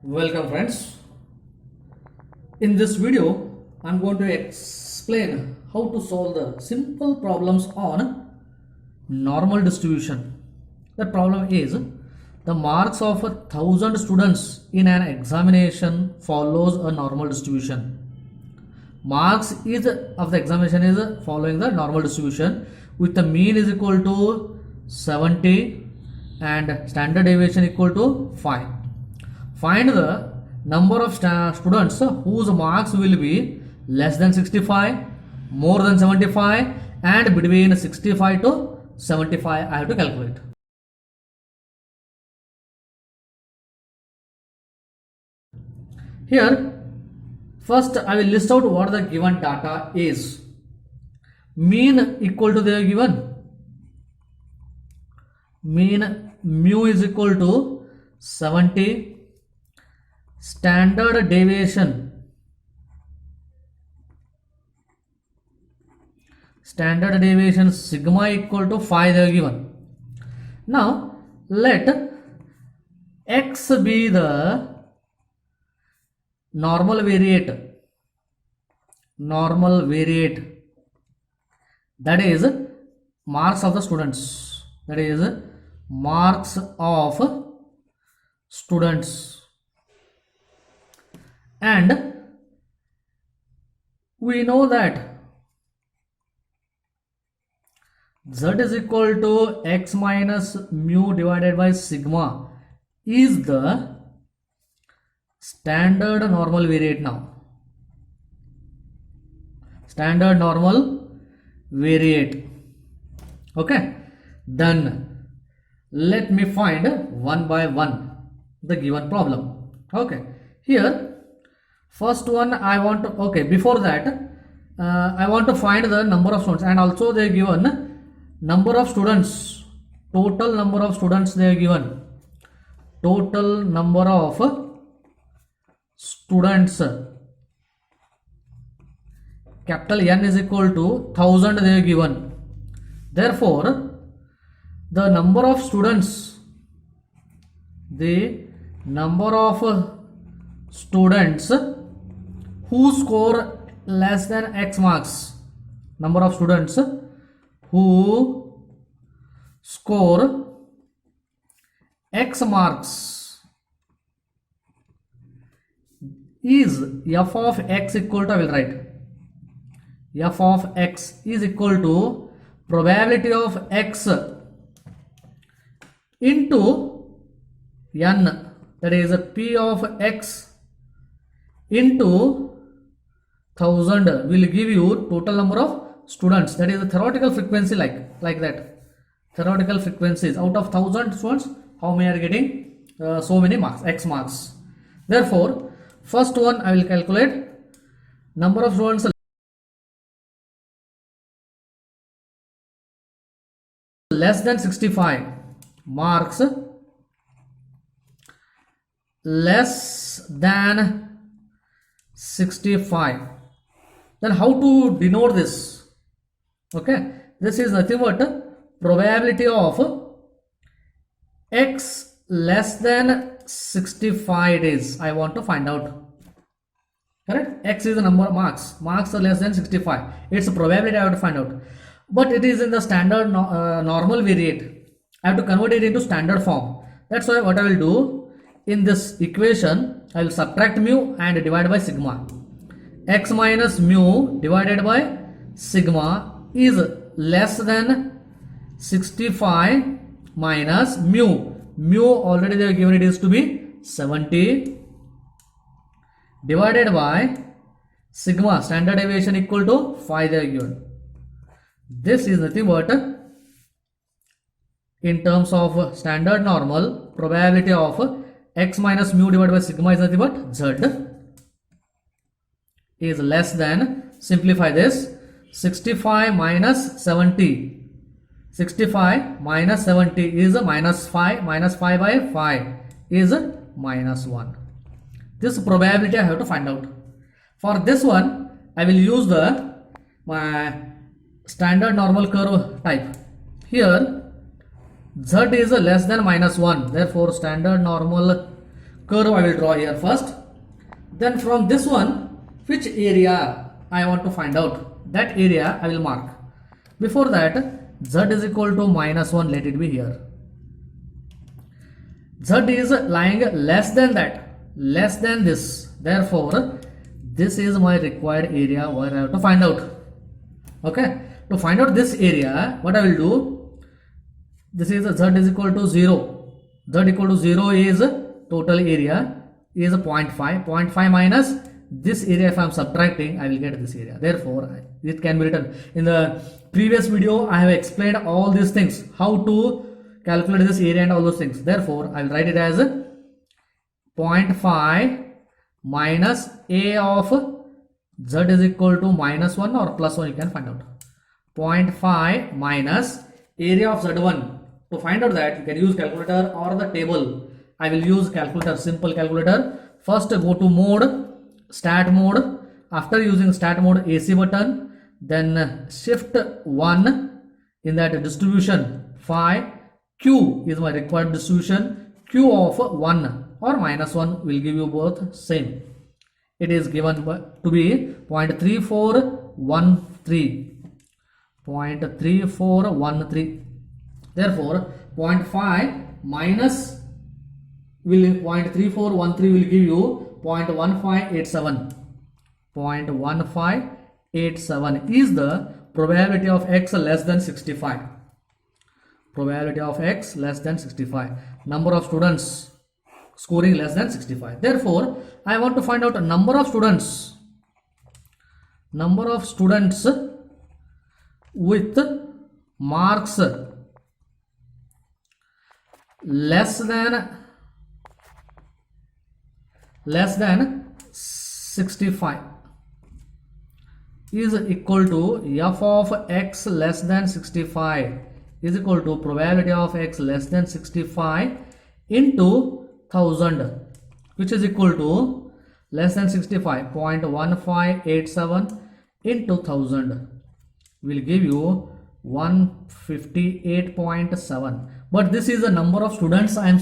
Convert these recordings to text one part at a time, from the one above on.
Welcome friends. In this video, I'm going to explain how to solve the simple problems on normal distribution. The problem is the marks of 1,000 students in an examination follows a normal distribution. Marks is of the examination is following the normal distribution with the mean is equal to 70 and standard deviation equal to 5. Find the number of students whose marks will be less than 65, more than 75 and between 65 to 75. I have to calculate. Here, first I will list out what the given data is. Mean equal to the given. Mean mu is equal to 70. Standard deviation sigma equal to 5 they are given. Now let x be the normal variate, that is marks of the students, and we know that z is equal to x minus mu divided by sigma is the standard normal variate now. Standard normal variate. Okay. Then let me find one by one the given problem. Okay. Here first one I want to, okay, before that I want to find the number of students, and also they are given number of students, total number of students they are given, total number of students, capital N is equal to 1000 they are given. Therefore the number of students who score less than x marks, number of students who score x marks is f of x equal to, I will write f of x is equal to probability of x into n, that is p of x into 1000 will give you total number of students, that is the theoretical frequency, like that. Theoretical frequencies out of 1000 students, how many are getting so many marks, x marks. Therefore first one I will calculate number of students less than 65 marks, less than 65. Then how to denote this? Okay, this is nothing but probability of x less than 65 days I want to find out. Correct? X is the number of marks are less than 65. It's a probability I have to find out, but it is in the standard normal variate. I have to convert it into standard form. That's why what I will do, in this equation I will subtract mu and divide by sigma. X minus mu divided by sigma is less than 65 minus mu. Mu already they have given it is to be 70 divided by sigma, standard deviation equal to 5 they are given. This is nothing but, in terms of standard normal, probability of x minus mu divided by sigma is nothing but z is less than, simplify this, 65 minus 70. 65 minus 70 is minus 5, minus 5 by 5 is minus 1. This probability I have to find out. For this one I will use the standard normal curve type. Here z is less than minus 1, therefore standard normal curve I will draw here first. Then from this one, which area I want to find out, that area I will mark. Before that, z is equal to -1, let it be here. Z is lying less than that, less than this. Therefore, this is my required area where I have to find out. Okay, to find out this area, what I will do, this is z is equal to 0. Z equal to 0 is total area is 0.5. 0.5 minus this area, if I am subtracting, I will get this area. Therefore, it can be written. In the previous video, I have explained all these things, how to calculate this area and all those things. Therefore, I will write it as 0.5 minus a of z is equal to -1 or +1, you can find out. 0.5 minus area of z1. To find out that, you can use calculator or the table. I will use calculator, simple calculator. First go to mode, stat mode. After using stat mode, AC button, then shift 1 in that distribution 5. Q is my required distribution. Q of 1 or -1 will give you both same. It is given to be 0.3413. 0.3413. Therefore, 0.5 minus 0.3413 will give you 0.1587. 0.1587 is the probability of x less than 65. Probability of x less than 65. Number of students scoring less than 65. Therefore, I want to find out a number of students. Number of students with marks less than 65 is equal to f of x less than 65 is equal to probability of x less than 65 into 1000, which is equal to less than 65, 0.1587 into 1000 will give you 158.7. But this is the number of students I am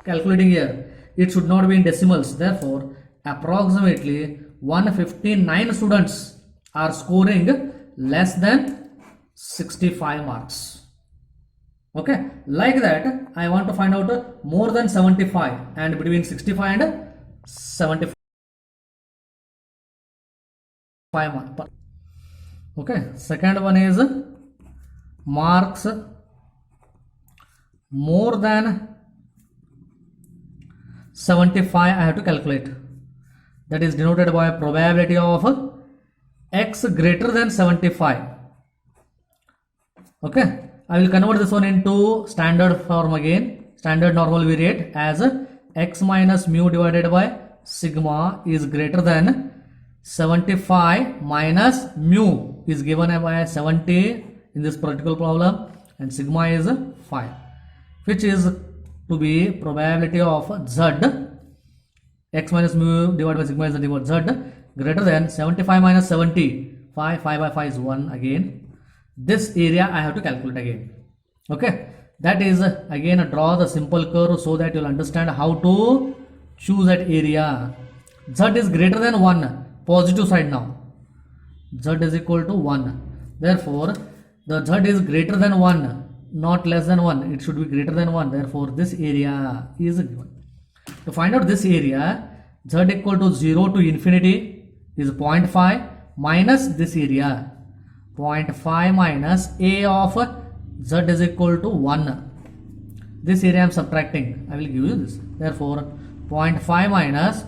calculating here. It should not be in decimals. Therefore, approximately 159 students are scoring less than 65 marks. Okay, like that, I want to find out more than 75 and between 65 and 75 marks. Okay, second one is marks more than 75 I have to calculate. That is denoted by probability of x greater than 75. Okay, I will convert this one into standard form again. Standard normal variate as x minus mu divided by sigma is greater than 75 minus mu is given by 70 in this particular problem, and sigma is 5, which is to be probability of z, x minus mu divided by sigma is the word z, greater than 75 minus 70, 5 by 5 is 1 again. This area I have to calculate again. Okay, that is again draw the simple curve so that you will understand how to choose that area. Z is greater than 1, positive side now. Z is equal to 1. Therefore, the Z is greater than 1, not less than 1. It should be greater than 1. Therefore, this area is given. To find out this area, Z equal to 0 to infinity is 0.5 minus this area. 0.5 minus a of z is equal to 1. This area I am subtracting. I will give you this. Therefore, 0.5 minus,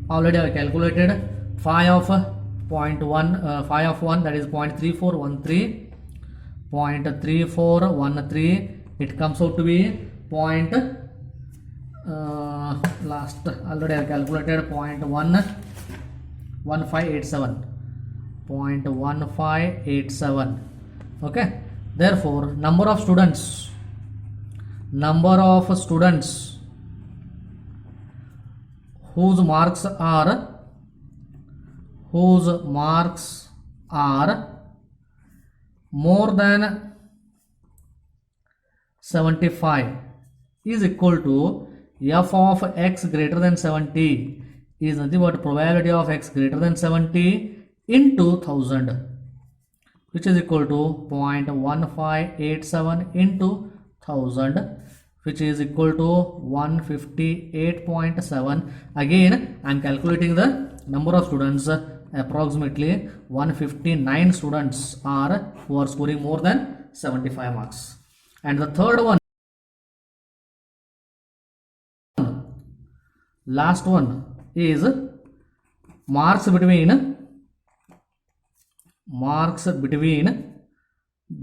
already I calculated, 5 of 0.1, 5 of 1, that is 0.3413. 0.3413. It comes out to be last already I calculated 0.1587. 0.1587. Okay, therefore number of students whose marks are more than 75 is equal to f of x greater than 70 is nothing but probability of x greater than 70 into 1000, which is equal to 0.1587 into 1000, which is equal to 158.7. Again, I am calculating the number of students. Approximately 159 students are who are scoring more than 75 marks. And the third one, last one, is marks between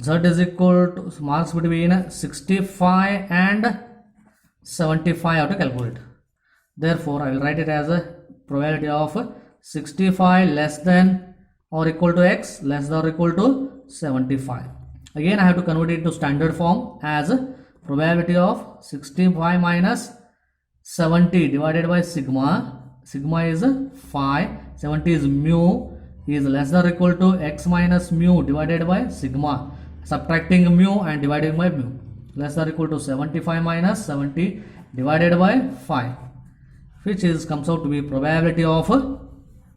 z is equal to marks between 65 and 75. I have to calculate. Therefore, I will write it as a probability of 65 less than or equal to x less than or equal to 75. Again, I have to convert it to standard form as probability of 65 minus 70 divided by sigma. Sigma is 5, 70 is mu, is less than or equal to x minus mu divided by sigma, subtracting mu and dividing by mu, less than or equal to 75 minus 70 divided by 5, which is comes out to be probability of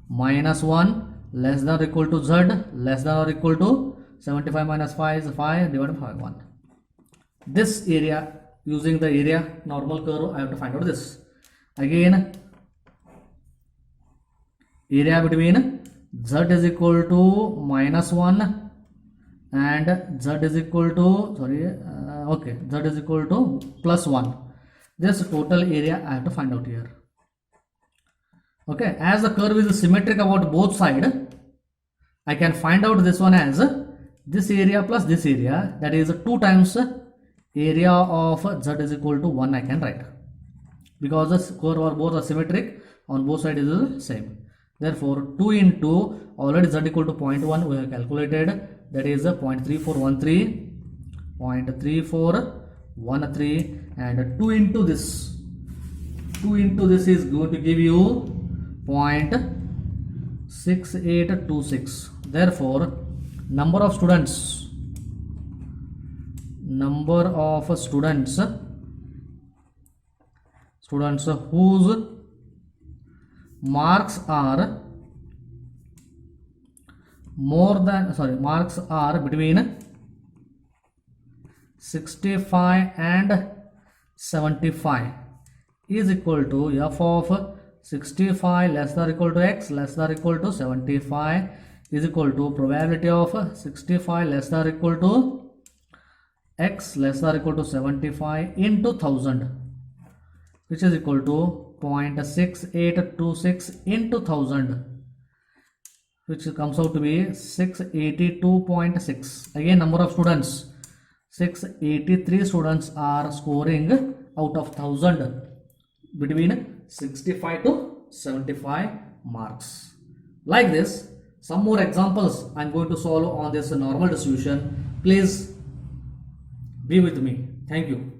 minus 1 less than or equal to z less than or equal to 75 minus 5 is 5 divided by 1. This area, using the area normal curve, I have to find out this. Again, area between z is equal to minus 1 and z is equal to z is equal to plus 1. This total area I have to find out here. Okay, as the curve is symmetric about both sides, I can find out this one as this area plus this area, that is 2 times area of z is equal to 1 I can write, because the curve are both are symmetric, on both sides is the same. Therefore, 2 into already z equal to 0.1 we have calculated, that is 0.3413, 0.3413, and 2 into this is going to give you 0.6826. Therefore, number of students whose marks are between 65 and 75 is equal to f of 65 less than or equal to x less than or equal to 75 is equal to probability of 65 less than or equal to x less than or equal to 75 into 1000, which is equal to 0.6826 into 1000, which comes out to be 682.6. Again, number of students, 683 students are scoring out of 1000 between 65 to 75 marks. Like this, some more examples I am going to solve on this normal distribution. Please be with me. Thank you.